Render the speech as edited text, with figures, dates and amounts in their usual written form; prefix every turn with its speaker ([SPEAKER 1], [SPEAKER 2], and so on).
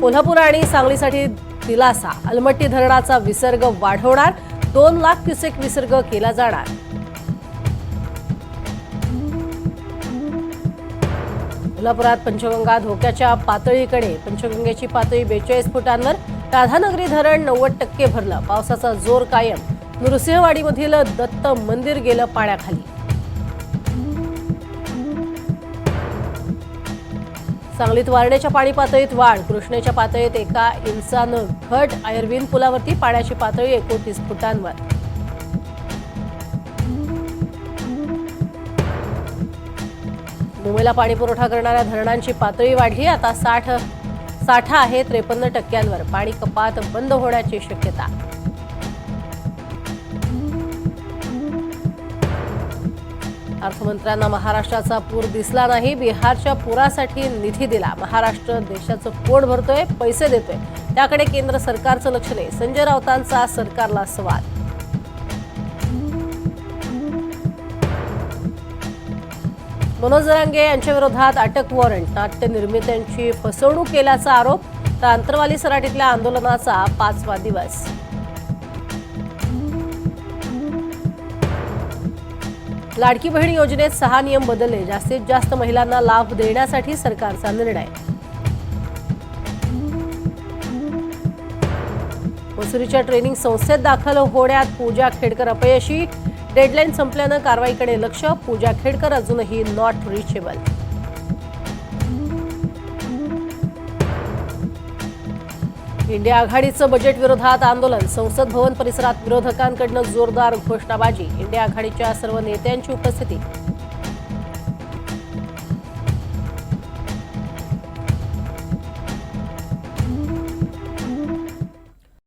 [SPEAKER 1] कोल्हापूर आणि सांगलीसाठी दिलासा, अलमट्टी धरणाचा विसर्ग वाढवणार, 2 लाख क्युसेक विसर्ग केला जाणार। कोल्हापुरात पंचगंगा धोक्याच्या पातळीकडे, पंचगंगेची पातळी 42 फुटांवर, राधानगरी धरण 90% भरलं, पावसाचा जोर कायम, नृसिंहवाडीमधील दत्त मंदिर गेलं पाण्याखाली। सांगलीत वारणेच्या पाणी पातळीत वाढ, कृष्णेच्या पातळीत 1 इंचानं घट, आयर्विन पुलावरती पाण्याची पातळी 29 फुटांवर। मुंबईला पाणी पुरवठा करणाऱ्या धरणांची पातळी वाढली, आता साठा आहे 53%, पाणी कपात बंद होण्याची शक्यता। अर्थमंत्र्यांना महाराष्ट्राचा पूर दिसला नाही, बिहारच्या पुरासाठी निधी दिला, महाराष्ट्र देशाचं पोट भरतोय, पैसे देतोय, त्याकडे केंद्र सरकारचं लक्ष नाही, संजय राऊतांचा सरकारला सवाल। मनोज जरांगे यांच्या विरोधात अटक वॉरंट, नाट्य निर्मात्यांची फसवणूक केल्याचा आरोप, तर आंतरवाली सराटीतल्या आंदोलनाचा 5वा दिवस। लाडकी बहीण योजनेत 6 नियम बदलले, जास्तीत जास्त महिलांना लाभ देण्यासाठी सरकारचा निर्णय। मसुरीच्या ट्रेनिंग संस्थेत दाखल होण्यात पूजा खेडकर अपयशी, डेडलाईन संपल्यानं कारवाईकडे लक्ष, पूजा खेडकर अजूनही नॉट रिचेबल। इंडिया आघाडीचं बजेट विरोधात आंदोलन, संसद भवन परिसरात विरोधकांकडून जोरदार घोषणाबाजी, इंडिया आघाडीच्या सर्व नेत्यांची उपस्थिती।